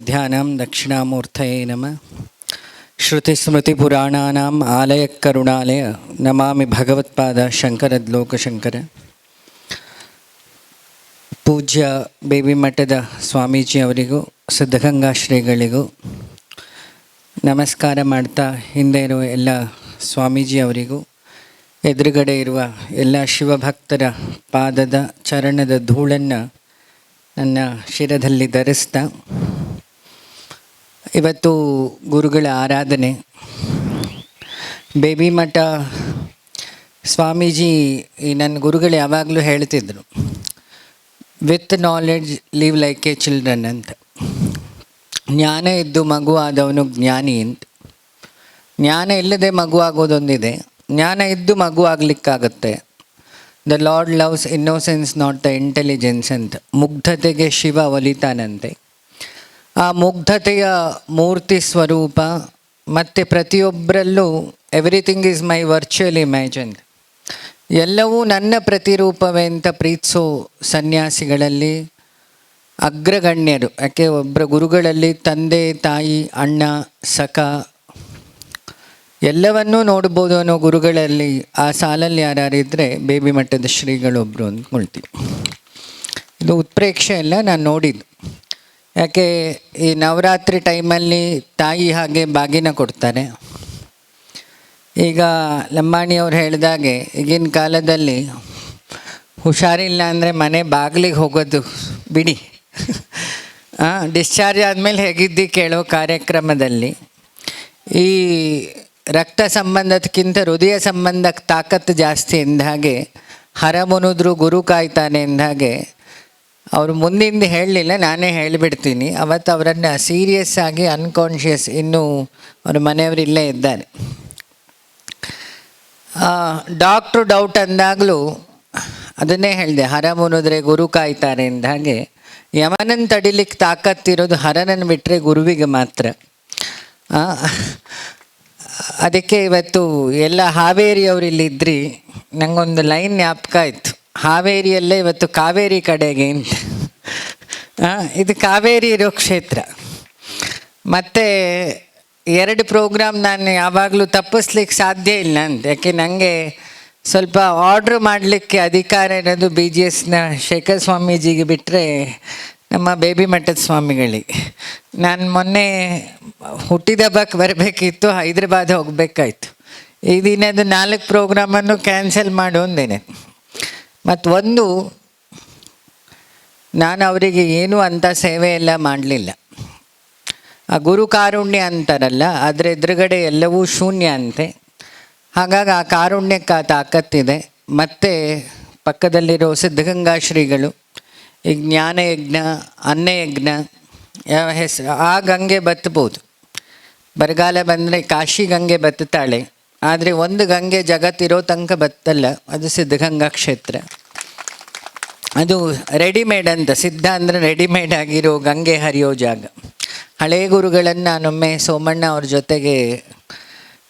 वैद्यानां दक्षिणामूर्तये नमः। श्रुतिस्मृतिपुराणानाम् आलयकरुणालय नमामि भगवत्पाद शंकरद्लोकशंकर। ಪೂಜ್ಯ ಬೇಬಿ ಮಠದ ಸ್ವಾಮೀಜಿ ಅವರಿಗೂ ಸಿದ್ಧಗಂಗಾ ಶ್ರೀಗಳಿಗೂ ನಮಸ್ಕಾರ ಮಾಡ್ತಾ, ಹಿಂದೆ ಇರುವ ಎಲ್ಲ ಸ್ವಾಮೀಜಿ ಅವರಿಗೂ ಎದುರುಗಡೆ ಇರುವ ಎಲ್ಲ ಶಿವಭಕ್ತರ ಪಾದದ ಚರಣದ ಧೂಳನ್ನು ನನ್ನ ಶಿರದಲ್ಲಿ ಧರಿಸ್ತಾ, ಇವತ್ತು ಗುರುಗಳ ಆರಾಧನೆ. ಬೇಬಿ ಮಠ ಸ್ವಾಮೀಜಿ ನನ್ನ ಗುರುಗಳು ಯಾವಾಗಲೂ ಹೇಳ್ತಿದ್ರು, with knowledge live like a children ಅಂತ. ಜ್ಞಾನ ಇದ್ದು ಮಗು ಆದವನು ಜ್ಞಾನಿ ಅಂತ. ಜ್ಞಾನ ಇಲ್ಲದೆ ಮಗು ಆಗೋದೊಂದಿದೆ, ಜ್ಞಾನ ಇದ್ದು ಮಗು ಆಗಲಿಕ್ಕಾಗತ್ತೆ. The lord loves innocence not the intelligence ಅಂತ. ಮುಗ್ಧತೆಗೆ ಶಿವ ಒಲಿತಾನಂತೆ. ಆ ಮುಗ್ಧತೆಯ ಮೂರ್ತಿ ಸ್ವರೂಪ ಮತ್ತು ಪ್ರತಿಯೊಬ್ಬರಲ್ಲೂ everything is my virtual image ಅಂತ. ಎಲ್ಲವೂ ನನ್ನ ಪ್ರತಿರೂಪವೇ ಅಂತ ಪ್ರೀತಿಸೋ ಸನ್ಯಾಸಿಗಳಲ್ಲಿ ಅಗ್ರಗಣ್ಯರು. ಯಾಕೆ ಒಬ್ಬರ ಗುರುಗಳಲ್ಲಿ ತಂದೆ, ತಾಯಿ, ಅಣ್ಣ, ಸಖ ಎಲ್ಲವನ್ನೂ ನೋಡ್ಬೋದು ಅನ್ನೋ ಗುರುಗಳಲ್ಲಿ ಆ ಸಾಲಲ್ಲಿ ಯಾರಿದ್ದರೆ ಬೇಬಿ ಮಠದ ಶ್ರೀಗಳೊಬ್ಬರು ಅಂದ್ಕೊಳ್ತೀನಿ. ಇದು ಉತ್ಪ್ರೇಕ್ಷೆ ಎಲ್ಲ ನಾನು ನೋಡಿದ್ದು. ಯಾಕೆ ಈ ನವರಾತ್ರಿ ಟೈಮಲ್ಲಿ ತಾಯಿ ಹಾಗೆ ಬಾಗಿನ ಕೊಡ್ತಾರೆ. ಈಗ ಲಂಬಾಣಿಯವ್ರು ಹೇಳಿದಾಗೆ ಈಗಿನ ಕಾಲದಲ್ಲಿ ಹುಷಾರಿಲ್ಲ ಅಂದರೆ ಮನೆ ಬಾಗಿಲಿಗೆ ಹೋಗೋದು ಬಿಡಿ, ಡಿಸ್ಚಾರ್ಜ್ ಆದಮೇಲೆ ಹೇಗಿದ್ದು ಕೇಳೋ ಕಾರ್ಯಕ್ರಮದಲ್ಲಿ ಈ ರಕ್ತ ಸಂಬಂಧಕ್ಕಿಂತ ಹೃದಯ ಸಂಬಂಧಕ್ಕೆ ತಾಕತ್ತು ಜಾಸ್ತಿ ಎಂದಾಗೆ, ಹರ ಮುನಿದ್ರು ಗುರು ಕಾಯ್ತಾನೆ ಎಂದಾಗೆ ಅವರು ಮುಂದಿಂದ ಹೇಳಲಿಲ್ಲ, ನಾನೇ ಹೇಳಿಬಿಡ್ತೀನಿ. ಅವತ್ತು ಅವರನ್ನು ಸೀರಿಯಸ್ ಆಗಿ ಅನ್ಕಾನ್ಷಿಯಸ್, ಇನ್ನೂ ಅವ್ರ ಮನೆಯವರು ಇಲ್ಲೇ ಇದ್ದಾರೆ. ಡಾಕ್ಟ್ರು ಡೌಟ್ ಅಂದಾಗಲೂ ಅದನ್ನೇ ಹೇಳಿದೆ, ಹರ ಮುನಿದ್ರೆ ಗುರು ಕಾಯ್ತಾರೆ ಎಂದಾಗೆ ಯಮನನ್ನು ತಡಿಲಿಕ್ಕೆ ತಾಕತ್ತಿರೋದು ಹರನನ್ನು ಬಿಟ್ಟರೆ ಗುರುವಿಗೆ ಮಾತ್ರ. ಅದಕ್ಕೆ ಇವತ್ತು ಎಲ್ಲ ಹಾವೇರಿಯವರು ಇಲ್ಲಿದ್ರಿ, ನನಗೊಂದು ಲೈನ್ ಜ್ಞಾಪಕ ಆಯಿತು. ಹಾವೇರಿಯಲ್ಲೇ ಇವತ್ತು ಕಾವೇರಿ ಕಡೆಗೆ ಅಂತ. ಇದು ಕಾವೇರಿ ಇರೋ ಕ್ಷೇತ್ರ. ಮತ್ತು 2 ಪ್ರೋಗ್ರಾಮ್ ನಾನು ಯಾವಾಗಲೂ ತಪ್ಪಿಸ್ಲಿಕ್ಕೆ ಸಾಧ್ಯ ಇಲ್ಲ ಅಂತ. ಯಾಕೆ ನನಗೆ ಸ್ವಲ್ಪ ಆರ್ಡ್ರ್ ಮಾಡಲಿಕ್ಕೆ ಅಧಿಕಾರ ಇರೋದು BGSನ ಶೇಖರ್ ಸ್ವಾಮೀಜಿಗೆ ಬಿಟ್ಟರೆ ನಮ್ಮ ಬೇಬಿ ಮಠದ ಸ್ವಾಮಿಗಳಿಗೆ. ನಾನು ಮೊನ್ನೆ ಹುಟ್ಟಿದಬ್ಬಕ್ಕೆ ಬರಬೇಕಿತ್ತು, ಹೈದ್ರಾಬಾದ್ ಹೋಗಬೇಕಾಯ್ತು. ಈ ದಿನದ 4 ಪ್ರೋಗ್ರಾಮನ್ನು ಕ್ಯಾನ್ಸಲ್ ಮಾಡು ಅಂದೇನೆ. ಮತ್ತು ಒಂದು, ನಾನು ಅವರಿಗೆ ಏನೂ ಅಂಥ ಸೇವೆ ಎಲ್ಲ ಮಾಡಲಿಲ್ಲ. ಆ ಗುರು ಕಾರುಣ್ಯ ಅಂತಾರಲ್ಲ, ಅದರ ಎದುರುಗಡೆ ಎಲ್ಲವೂ ಶೂನ್ಯ ಅಂತೆ. ಹಾಗಾಗಿ ಆ ಕಾರುಣ್ಯಕ್ಕೆ ಆ ತಾಕತ್ತಿದೆ. ಮತ್ತು ಪಕ್ಕದಲ್ಲಿರೋ ಸಿದ್ಧಗಂಗಾ ಶ್ರೀಗಳು ಈ ಜ್ಞಾನಯಜ್ಞ, ಅನ್ನಯಜ್ಞ ಯಾವ ಹೆಸರು, ಆ ಗಂಗೆ ಬತ್ತಬೋದು. ಬರಗಾಲ ಬಂದರೆ ಕಾಶಿ ಗಂಗೆ ಬತ್ತುತ್ತಾಳೆ, ಆದರೆ ಒಂದು ಗಂಗೆ ಜಗತ್ತಿರೋ ತನಕ ಬತ್ತಲ್ಲ, ಅದು ಸಿದ್ಧಗಂಗಾ ಕ್ಷೇತ್ರ. ಅದು ರೆಡಿಮೇಡ್ ಅಂತ. ಸಿದ್ಧ ಅಂದರೆ ರೆಡಿಮೇಡ್ ಆಗಿರೋ ಗಂಗೆ ಹರಿಯೋ ಜಾಗ. ಹಳೆಯ ಗುರುಗಳನ್ನು ನಾನೊಮ್ಮೆ ಸೋಮಣ್ಣ ಅವ್ರ ಜೊತೆಗೆ,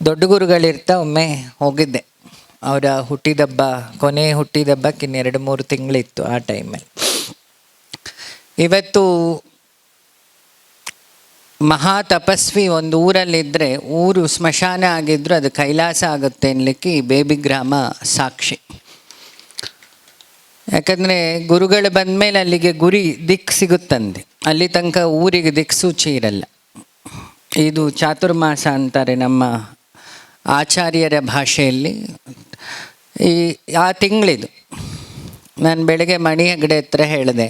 ದೊಡ್ಡ ಗುರುಗಳಿರ್ತಾ ಒಮ್ಮೆ ಹೋಗಿದ್ದೆ. ಅವರ ಹುಟ್ಟಿದಬ್ಬ, ಕೊನೆ ಹುಟ್ಟಿದಬ್ಬಕ್ಕೆ ಇನ್ನು 2-3 ತಿಂಗಳಿತ್ತು ಆ ಟೈಮಲ್ಲಿ. ಇವತ್ತು ಮಹಾ ತಪಸ್ವಿ ಒಂದು ಊರಲ್ಲಿದ್ದರೆ ಊರು ಸ್ಮಶಾನ ಆಗಿದ್ದರೂ ಅದು ಕೈಲಾಸ ಆಗುತ್ತೆ ಅನ್ನಲಿಕ್ಕೆ ಈ ಬೇಬಿ ಗ್ರಾಮ ಸಾಕ್ಷಿ. ಯಾಕಂದರೆ ಗುರುಗಳು ಬಂದ ಮೇಲೆ ಅಲ್ಲಿಗೆ ಗುರಿ ದಿಕ್ಕು ಸಿಗುತ್ತಂತೆ. ಅಲ್ಲಿ ತನಕ ಊರಿಗೆ ದಿಕ್ಸೂಚಿ ಇರಲ್ಲ. ಇದು ಚಾತುರ್ಮಾಸ ಅಂತಾರೆ ನಮ್ಮ ಆಚಾರ್ಯರ ಭಾಷೆಯಲ್ಲಿ. ಆ ತಿಂಗಳಿದು. ನಾನು ಬೆಳಗ್ಗೆ ಮಣಿ ಹೆಗಡೆ ಹತ್ರ ಹೇಳಿದೆ,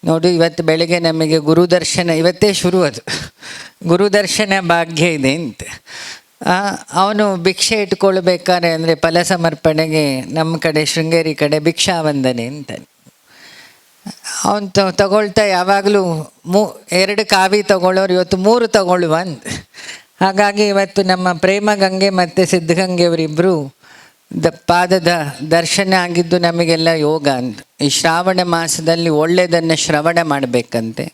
ನೋಡು ಇವತ್ತು ಬೆಳಗ್ಗೆ ನಮಗೆ ಗುರುದರ್ಶನ, ಇವತ್ತೇ ಶುರು ಅದು, ಗುರುದರ್ಶನ ಭಾಗ್ಯ ಇದೆ ಅಂತ. ಅವನು ಭಿಕ್ಷೆ ಇಟ್ಕೊಳ್ಬೇಕಾರೆ ಅಂದರೆ ಫಲ ಸಮರ್ಪಣೆಗೆ ನಮ್ಮ ಕಡೆ ಶೃಂಗೇರಿ ಕಡೆ ಭಿಕ್ಷಾ ವಂದನೆ ಅಂತ ಅವನು ತಗೊಳ್ತಾ ಯಾವಾಗಲೂ 2 ಕಾವಿ ತಗೊಳ್ಳೋರು ಇವತ್ತು 3 ತಗೊಳ್ಳುವ ಅಂತ. ಹಾಗಾಗಿ ಇವತ್ತು ನಮ್ಮ ಪ್ರೇಮ ಗಂಗೆ ಮತ್ತು ಸಿದ್ಧಗಂಗೆಯವರಿಬ್ಬರು ಪಾದದ ದರ್ಶನ ಆಗಿದ್ದು ನಮಗೆಲ್ಲ ಯೋಗ ಅಂತ. ಈ ಶ್ರಾವಣ ಮಾಸದಲ್ಲಿ ಒಳ್ಳೆಯದನ್ನು ಶ್ರವಣ ಮಾಡಬೇಕಂತೆ,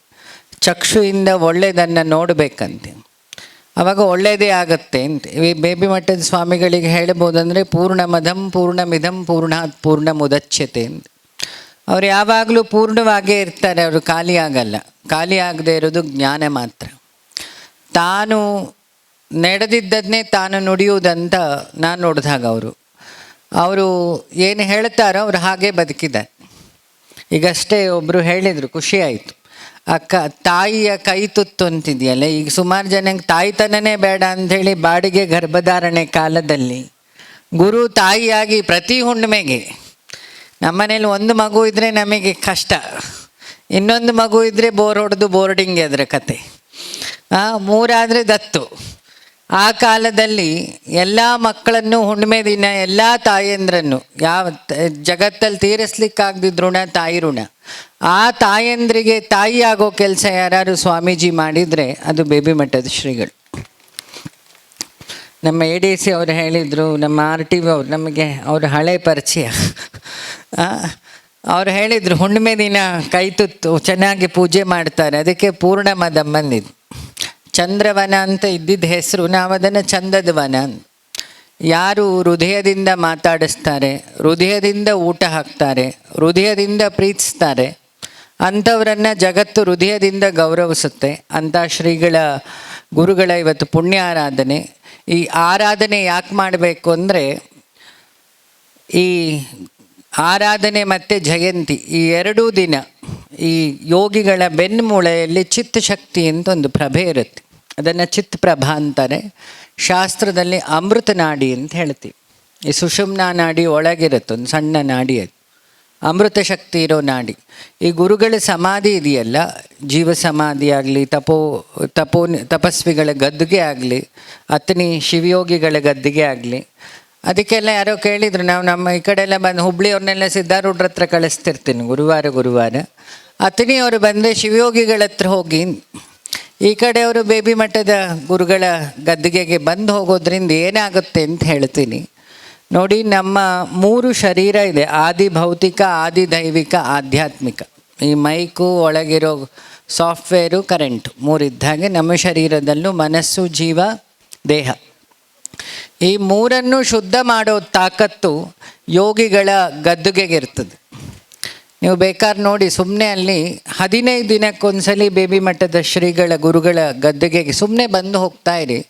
ಚಕ್ಷುಯಿಂದ ಒಳ್ಳೆಯದನ್ನು ನೋಡಬೇಕಂತೆ, ಆವಾಗ ಒಳ್ಳೆಯದೇ ಆಗತ್ತೆ ಅಂತ. ಈ ಬೇಬಿ ಮಠದ ಸ್ವಾಮಿಗಳಿಗೆ ಹೇಳ್ಬೋದಂದರೆ, ಪೂರ್ಣಮದಂ ಪೂರ್ಣಮಿದಂ ಪೂರ್ಣಾತ್ ಪೂರ್ಣಮುದಚ್ಯತೆ ಅಂತ. ಅವ್ರು ಯಾವಾಗಲೂ ಪೂರ್ಣವಾಗೇ ಇರ್ತಾರೆ, ಅವರು ಖಾಲಿ ಆಗಲ್ಲ. ಖಾಲಿ ಆಗದೆ ಇರೋದು ಜ್ಞಾನ ಮಾತ್ರ. ತಾನು ನಡೆದಿದ್ದನ್ನೇ ತಾನು ನುಡಿಯುವುದಂತ ನಾನು ನೋಡಿದಾಗ ಅವರು ಏನು ಹೇಳ್ತಾರೋ ಅವ್ರು ಹಾಗೆ ಬದುಕಿದ್ದಾರೆ. ಈಗಷ್ಟೇ ಒಬ್ಬರು ಹೇಳಿದರು, ಖುಷಿ ಆಯಿತು. ಅಕ್ಕ ತಾಯಿಯ ಕೈ ತುತ್ತು ಅಂತಿದೆಯಲ್ಲ, ಈಗ ಸುಮಾರು ಜನಕ್ಕೆ ತಾಯ್ತನನೇ ಬೇಡ ಅಂಥೇಳಿ ಬಾಡಿಗೆ ಗರ್ಭಧಾರಣೆ ಕಾಲದಲ್ಲಿ ಗುರು ತಾಯಿಯಾಗಿ ಪ್ರತಿ ಹುಣ್ಣಿಮೆಗೆ, ನಮ್ಮನೇಲಿ ಒಂದು ಮಗು ಇದ್ದರೆ ನಮಗೆ ಕಷ್ಟ, ಇನ್ನೊಂದು ಮಗು ಇದ್ದರೆ ಬೋರ್ ಹೊಡೆದು ಬೋರ್ಡಿಂಗ್ ಅದರ ಕತೆ, ಮೂರಾದರೆ ದತ್ತು. ಆ ಕಾಲದಲ್ಲಿ ಎಲ್ಲ ಮಕ್ಕಳನ್ನು ಹುಣ್ಣಿಮೆ ದಿನ ಎಲ್ಲ ತಾಯಂದ್ರನ್ನು ಜಗತ್ತಲ್ಲಿ ತೀರಿಸ್ಲಿಕ್ಕಾಗ್ದಿದ್ದ ಋಣ ತಾಯಿ ಋಣ. ಆ ತಾಯಂದ್ರಿಗೆ ತಾಯಿ ಆಗೋ ಕೆಲಸ ಯಾರು ಸ್ವಾಮೀಜಿ ಮಾಡಿದರೆ ಅದು ಬೇಬಿ ಮಠದ ಶ್ರೀಗಳು. ನಮ್ಮ ADC ಅವರು ಹೇಳಿದರು, ನಮ್ಮ RTV ಅವರು ನಮಗೆ ಅವ್ರ ಹಳೆ ಪರಿಚಯ. ಅವ್ರು ಹೇಳಿದರು, ಹುಣ್ಣಿಮೆ ದಿನ ಕೈ ತುತ್ತು ಚೆನ್ನಾಗಿ ಪೂಜೆ ಮಾಡ್ತಾರೆ, ಅದಕ್ಕೆ ಪೂರ್ಣಮದ ಬಂದಿದ್ದು. ಚಂದ್ರವನ ಅಂತ ಇದ್ದಿದ್ದ ಹೆಸರು, ನಾವು ಅದನ್ನು ಚಂದದ ವನ. ಯಾರು ಹೃದಯದಿಂದ ಮಾತಾಡಿಸ್ತಾರೆ, ಹೃದಯದಿಂದ ಊಟ ಹಾಕ್ತಾರೆ, ಹೃದಯದಿಂದ ಪ್ರೀತಿಸ್ತಾರೆ, ಅಂಥವರನ್ನು ಜಗತ್ತು ಹೃದಯದಿಂದ ಗೌರವಿಸುತ್ತೆ. ಅಂಥ ಶ್ರೀಗಳ ಗುರುಗಳ ಇವತ್ತು ಪುಣ್ಯ ಆರಾಧನೆ. ಈ ಆರಾಧನೆ ಯಾಕೆ ಮಾಡಬೇಕು ಅಂದರೆ, ಈ ಆರಾಧನೆ ಮತ್ತು ಜಯಂತಿ ಈ ಎರಡೂ ದಿನ ಈ ಯೋಗಿಗಳ ಬೆನ್ನುಮೂಳೆಯಲ್ಲಿ ಚಿತ್ತಶಕ್ತಿ ಅಂತ ಒಂದು ಪ್ರಭೆ ಇರುತ್ತೆ, ಅದನ್ನು ಚಿತ್ತಪ್ರಭಾ ಅಂತಾರೆ. ಶಾಸ್ತ್ರದಲ್ಲಿ ಅಮೃತ ನಾಡಿ ಅಂತ ಹೇಳ್ತೀವಿ. ಈ ಸುಷುಮ್ನಾ ನಾಡಿ ಒಳಗಿರುತ್ತೆ, ಒಂದು ಸಣ್ಣ ನಾಡಿ, ಅದು ಅಮೃತ ಶಕ್ತಿ ಇರೋ ನಾಡಿ. ಈ ಗುರುಗಳ ಸಮಾಧಿ ಇದೆಯಲ್ಲ, ಜೀವ ಸಮಾಧಿ ಆಗಲಿ, ತಪಸ್ವಿಗಳ ಗದ್ದುಗೆ ಆಗಲಿ, ಅತನಿ ಶಿವಯೋಗಿಗಳ ಗದ್ದುಗೆ ಆಗಲಿ, ಅದಕ್ಕೆಲ್ಲ ಯಾರೋ ಕೇಳಿದರು, ನಾವು ನಮ್ಮ ಈ ಕಡೆ ಎಲ್ಲ ಬಂದು ಹುಬ್ಳಿಯವ್ರನ್ನೆಲ್ಲ ಸಿದ್ಧಾರೂಢರ ಹತ್ರ ಕಳಿಸ್ತಿರ್ತೀನಿ ಗುರುವಾರ. ಅತನಿಯವರು ಬಂದರೆ ಶಿವಯೋಗಿಗಳ ಹತ್ರ ಹೋಗಿ, ಈ ಕಡೆಯವರು ಬೇಬಿ ಮಠದ ಗುರುಗಳ ಗದ್ದುಗೆಗೆ ಬಂದು ಹೋಗೋದ್ರಿಂದ ಏನಾಗುತ್ತೆ ಅಂತ ಹೇಳ್ತೀನಿ. ನೋಡಿ, ನಮ್ಮ 3 ಶರೀರ ಇದೆ, ಆದಿ ಭೌತಿಕ, ಆದಿ ದೈವಿಕ, ಆಧ್ಯಾತ್ಮಿಕ. ಈ ಮೈಕು ಒಳಗಿರೋ ಸಾಫ್ಟ್ವೇರು, ಕರೆಂಟು 3 ಇದ್ದಾಗೆ ನಮ್ಮ ಶರೀರದಲ್ಲೂ ಮನಸ್ಸು, ಜೀವ, ದೇಹ, ಈ 3 ಶುದ್ಧ ಮಾಡೋ ತಾಕತ್ತು ಯೋಗಿಗಳ ಗದ್ದುಗೆಗಿರ್ತದೆ. ನೀವು ಬೇಕಾದ್ರೆ ನೋಡಿ, ಸುಮ್ಮನೆ ಅಲ್ಲಿ 15 ದಿನಕ್ಕೊಂದ್ಸಲಿ ಬೇಬಿ ಮಠದ ಶ್ರೀಗಳ ಗುರುಗಳ ಗದ್ದುಗೆಗೆ ಸುಮ್ಮನೆ ಬಂದು ಹೋಗ್ತಾ ಇರಿ.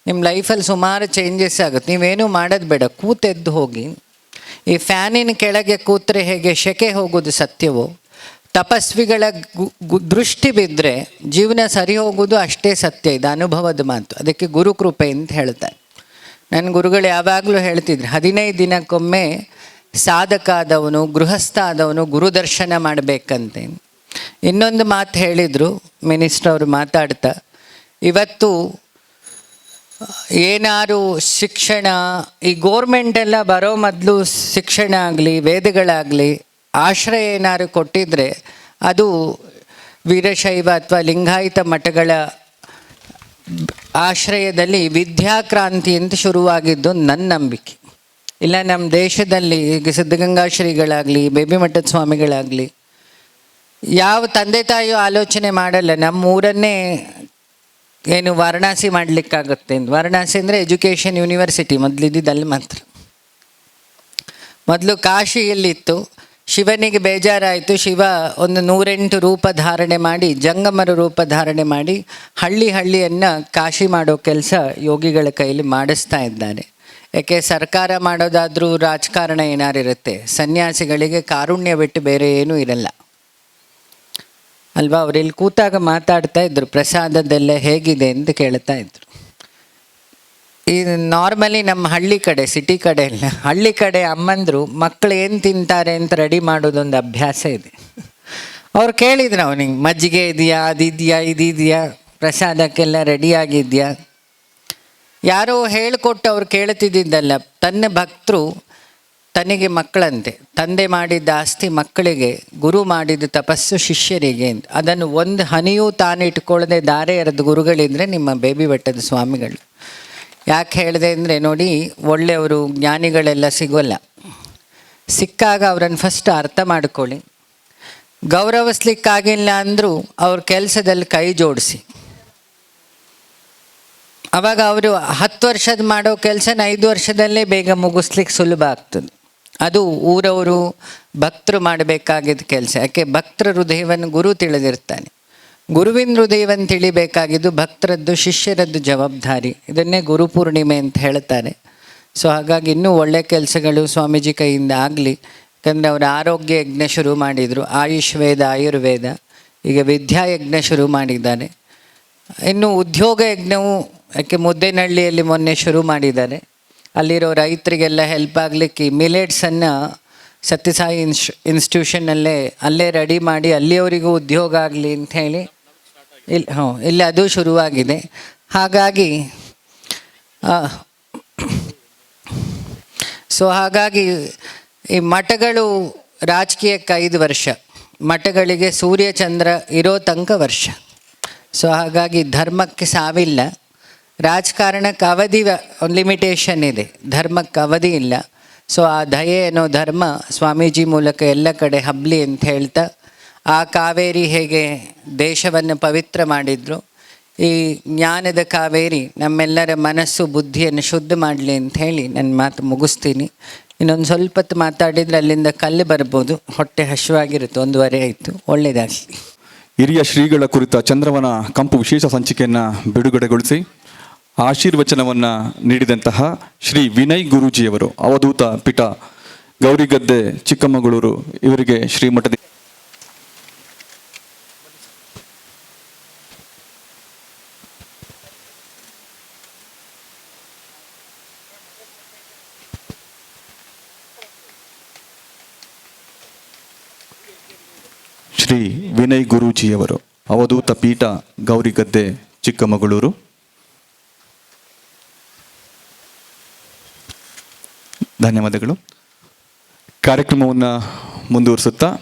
ನಿಮ್ಮ ಲೈಫಲ್ಲಿ ಸುಮಾರು ಚೇಂಜಸ್ ಆಗುತ್ತೆ. ನೀವೇನೂ ಮಾಡೋದು ಬೇಡ, ಕೂತೆದ್ದು ಹೋಗಿ. ಈ ಫ್ಯಾನಿನ ಕೆಳಗೆ ಕೂತ್ರೆ ಹೇಗೆ ಶೆಕೆ ಹೋಗೋದು ಸತ್ಯವೋ, ತಪಸ್ವಿಗಳ ದೃಷ್ಟಿ ಬಿದ್ದರೆ ಜೀವನ ಸರಿ ಹೋಗೋದು ಅಷ್ಟೇ ಸತ್ಯ. ಇದು ಅನುಭವದ ಮಾತು, ಅದಕ್ಕೆ ಗುರುಕೃಪೆ ಅಂತ ಹೇಳ್ತಾರೆ. ನನ್ನ ಗುರುಗಳು ಯಾವಾಗಲೂ ಹೇಳ್ತಿದ್ರು, 15 ದಿನಕ್ಕೊಮ್ಮೆ ಸಾಧಕ ಆದವನು, ಗೃಹಸ್ಥ ಆದವನು ಗುರುದರ್ಶನ ಮಾಡಬೇಕಂತೆ. ಇನ್ನೊಂದು ಮಾತು ಹೇಳಿದರು ಮಿನಿಸ್ಟ್ರ್ ಅವರು ಮಾತಾಡ್ತಾ, ಇವತ್ತು ಏನಾರು ಶಿಕ್ಷಣ, ಈ ಗೋರ್ಮೆಂಟೆಲ್ಲ ಬರೋ ಮೊದಲು ಶಿಕ್ಷಣ ಆಗಲಿ, ವೇದಗಳಾಗಲಿ, ಆಶ್ರಯ ಏನಾರು ಕೊಟ್ಟಿದ್ದರೆ ಅದು ವೀರಶೈವ ಅಥವಾ ಲಿಂಗಾಯತ ಮಠಗಳ ಆಶ್ರಯದಲ್ಲಿ ವಿದ್ಯಾಕ್ರಾಂತಿ ಅಂತ ಶುರುವಾಗಿದ್ದು ನನ್ನ ನಂಬಿಕೆ. ಇಲ್ಲ ನಮ್ಮ ದೇಶದಲ್ಲಿ ಈಗ ಸಿದ್ಧಗಂಗಾ ಶ್ರೀಗಳಾಗಲಿ, ಬೇಬಿ ಮಠದ ಸ್ವಾಮಿಗಳಾಗಲಿ, ಯಾವ ತಂದೆ ತಾಯಿಯೂ ಆಲೋಚನೆ ಮಾಡಲ್ಲ ನಮ್ಮ ಊರನ್ನೇ ಏನು ವಾರಣಾಸಿ ಮಾಡಲಿಕ್ಕಾಗುತ್ತೆ ಅಂತ. ವಾರಣಾಸಿ ಅಂದರೆ ಎಜುಕೇಷನ್ ಯೂನಿವರ್ಸಿಟಿ ಮೊದಲಿದ್ದಿದ್ದು ಮಾತ್ರ. ಮೊದಲು ಕಾಶಿಯಲ್ಲಿತ್ತು, ಶಿವನಿಗೆ ಬೇಜಾರಾಯಿತು, ಶಿವ ಒಂದು 108 ರೂಪ ಧಾರಣೆ ಮಾಡಿ, ಜಂಗಮರ ರೂಪ ಧಾರಣೆ ಮಾಡಿ ಹಳ್ಳಿಯನ್ನು ಕಾಶಿ ಮಾಡೋ ಕೆಲಸ ಯೋಗಿಗಳ ಕೈಲಿ ಮಾಡಿಸ್ತಾ ಇದ್ದಾರೆ. ಯಾಕೆ ಸರ್ಕಾರ ಮಾಡೋದಾದರೂ ರಾಜಕಾರಣ ಏನಾರಿರುತ್ತೆ, ಸನ್ಯಾಸಿಗಳಿಗೆ ಕಾರುಣ್ಯ ಬಿಟ್ಟು ಬೇರೆ ಏನೂ ಇರಲ್ಲ ಅಲ್ವಾ. ಅವ್ರು ಇಲ್ಲಿ ಕೂತಾಗ ಮಾತಾಡ್ತಾ ಇದ್ರು, ಪ್ರಸಾದದೆಲ್ಲ ಹೇಗಿದೆ ಅಂತ ಕೇಳ್ತಾ ಇದ್ರು. ಈ ನಾರ್ಮಲಿ ನಮ್ಮ ಹಳ್ಳಿ ಕಡೆ, ಸಿಟಿ ಕಡೆ ಎಲ್ಲ, ಹಳ್ಳಿ ಕಡೆ ಅಮ್ಮಂದರು ಮಕ್ಕಳು ಏನು ತಿಂತಾರೆ ಅಂತ ರೆಡಿ ಮಾಡೋದೊಂದು ಅಭ್ಯಾಸ ಇದೆ. ಅವ್ರು ಕೇಳಿದ್ರು ಅವನಿಗೆ, ಮಜ್ಜಿಗೆ ಇದೆಯಾ, ಅದಿದೆಯಾ, ಇದೆಯಾ, ಪ್ರಸಾದಕ್ಕೆಲ್ಲ ರೆಡಿಯಾಗಿದೆಯಾ. ಯಾರೋ ಹೇಳಿಕೊಟ್ಟು ಅವ್ರು ಕೇಳ್ತಿದ್ದಿದ್ದಲ್ಲ, ತನ್ನ ಭಕ್ತರು ತನಗೆ ಮಕ್ಕಳಂತೆ, ತಂದೆ ಮಾಡಿದ್ದ ಆಸ್ತಿ ಮಕ್ಕಳಿಗೆ, ಗುರು ಮಾಡಿದ ತಪಸ್ಸು ಶಿಷ್ಯರಿಗೆ ಅಂತ. ಅದನ್ನು ಒಂದು ಹನಿಯೂ ತಾನಿಟ್ಕೊಳ್ಳದೆ ದಾರೆ ಎರೆದ ಗುರುಗಳಿದ್ರೆ ನಿಮ್ಮ ಬೇಬಿ ಬೆಟ್ಟದ ಸ್ವಾಮಿಗಳು. ಯಾಕೆ ಹೇಳಿದೆ ಅಂದರೆ, ನೋಡಿ, ಒಳ್ಳೆಯವರು ಜ್ಞಾನಿಗಳೆಲ್ಲ ಸಿಗೋಲ್ಲ. ಸಿಕ್ಕಾಗ ಅವರನ್ನು ಫಸ್ಟ್ ಅರ್ಥ ಮಾಡ್ಕೊಳ್ಳಿ. ಗೌರವಿಸ್ಲಿಕ್ಕಾಗಿಲ್ಲ ಅಂದರೂ ಅವ್ರ ಕೆಲಸದಲ್ಲಿ ಕೈ ಜೋಡಿಸಿ. ಆವಾಗ ಅವರು 10 ವರ್ಷದ ಮಾಡೋ ಕೆಲಸನ 5 ವರ್ಷದಲ್ಲೇ ಬೇಗ ಮುಗಿಸ್ಲಿಕ್ಕೆ ಸುಲಭ ಆಗ್ತದೆ. ಅದು ಊರವರು ಭಕ್ತರು ಮಾಡಬೇಕಾಗಿದ್ದ ಕೆಲಸ. ಯಾಕೆ ಭಕ್ತರ ಹೃದಯವನ್ನು ಗುರು ತಿಳಿದಿರ್ತಾನೆ. ಗುರುವಿನ ಹೃದಯವನ್ನು ತಿಳಿಬೇಕಾಗಿದ್ದು ಭಕ್ತರದ್ದು ಶಿಷ್ಯರದ್ದು ಜವಾಬ್ದಾರಿ. ಇದನ್ನೇ ಗುರುಪೂರ್ಣಿಮೆ ಅಂತ ಹೇಳ್ತಾರೆ. ಸೊ ಹಾಗಾಗಿ ಇನ್ನೂ ಒಳ್ಳೆಯ ಕೆಲಸಗಳು ಸ್ವಾಮೀಜಿ ಕೈಯಿಂದ ಆಗಲಿ. ಯಾಕಂದರೆ ಅವರು ಆರೋಗ್ಯ ಯಜ್ಞ ಶುರು ಮಾಡಿದರು, ಆಯುಷ್ ವೇದ ಆಯುರ್ವೇದ, ಈಗ ವಿದ್ಯಾಯಜ್ಞ ಶುರು ಮಾಡಿದ್ದಾರೆ. ಇನ್ನು ಉದ್ಯೋಗ ಯಜ್ಞವು ಯಾಕೆ ಮುದ್ದೇನಹಳ್ಳಿಯಲ್ಲಿ ಮೊನ್ನೆ ಶುರು ಮಾಡಿದ್ದಾರೆ. ಅಲ್ಲಿರೋ ರೈತರಿಗೆಲ್ಲ ಹೆಲ್ಪ್ ಆಗಲಿಕ್ಕೆ ಮಿಲೆಟ್ಸನ್ನು ಸತ್ಯಸಾಯಿ ಅಲ್ಲೇ ರೆಡಿ ಮಾಡಿ ಅಲ್ಲಿಯವರಿಗೂ ಉದ್ಯೋಗ ಆಗಲಿ ಅಂಥೇಳಿ ಇಲ್ಲಿ ಅದು ಶುರುವಾಗಿದೆ. ಹಾಗಾಗಿ ಹಾಗಾಗಿ ಈ ಮಠಗಳು ರಾಜಕೀಯಕ್ಕೆ 5 ವರ್ಷ, ಮಠಗಳಿಗೆ ಸೂರ್ಯ ಚಂದ್ರ ಇರೋ ತನಕ ವರ್ಷ. ಸೊ ಹಾಗಾಗಿ ಧರ್ಮಕ್ಕೆ ಸಾವಿಲ್ಲ, ರಾಜಕಾರಣಕ್ಕೆ ಅವಧಿ ಲಿಮಿಟೇಷನ್ ಇದೆ, ಧರ್ಮಕ್ಕೆ ಅವಧಿ ಇಲ್ಲ. ಸೊ ಆ ದಯೆ ಅನ್ನೋ ಧರ್ಮ ಸ್ವಾಮೀಜಿ ಮೂಲಕ ಎಲ್ಲ ಕಡೆ ಹಬ್ಬಲಿ ಅಂತ ಹೇಳ್ತಾ, ಆ ಕಾವೇರಿ ಹೇಗೆ ದೇಶವನ್ನು ಪವಿತ್ರ ಮಾಡಿದ್ರು, ಈ ಜ್ಞಾನದ ಕಾವೇರಿ ನಮ್ಮೆಲ್ಲರ ಮನಸ್ಸು ಬುದ್ಧಿಯನ್ನು ಶುದ್ಧ ಮಾಡಲಿ ಅಂತ ಹೇಳಿ ನನ್ನ ಮಾತು ಮುಗಿಸ್ತೀನಿ. ಇನ್ನೊಂದು ಸ್ವಲ್ಪ ಹೊತ್ತು ಮಾತಾಡಿದರೆ ಅಲ್ಲಿಂದ ಕಲ್ಲು ಬರ್ಬೋದು. ಹೊಟ್ಟೆ ಹಸಿವಾಗಿರುತ್ತೆ, 1:15 ಆಯಿತು. ಒಳ್ಳೆಯದಾಗಲಿ. ಹಿರಿಯ ಶ್ರೀಗಳ ಕುರಿತ ಚಂದ್ರವನ ಕಂಪು ವಿಶೇಷ ಸಂಚಿಕೆಯನ್ನು ಬಿಡುಗಡೆಗೊಳಿಸಿ ಆಶೀರ್ವಚನವನ್ನು ನೀಡಿದಂತಹ ಶ್ರೀ ವಿನಯ್ ಗುರೂಜಿಯವರು, ಅವಧೂತ ಪೀಠ ಗೌರಿಗದ್ದೆ ಚಿಕ್ಕಮಗಳೂರು, ಇವರಿಗೆ ಶ್ರೀಮಠದ ಶ್ರೀ ವಿನಯ್ ಗುರೂಜಿಯವರು, ಅವಧೂತ ಪೀಠ ಗೌರಿಗದ್ದೆ ಚಿಕ್ಕಮಗಳೂರು. ಧನ್ಯವಾದಗಳು. ಕಾರ್ಯಕ್ರಮವನ್ನು ಮುಂದುವರಿಸುತ್ತಾ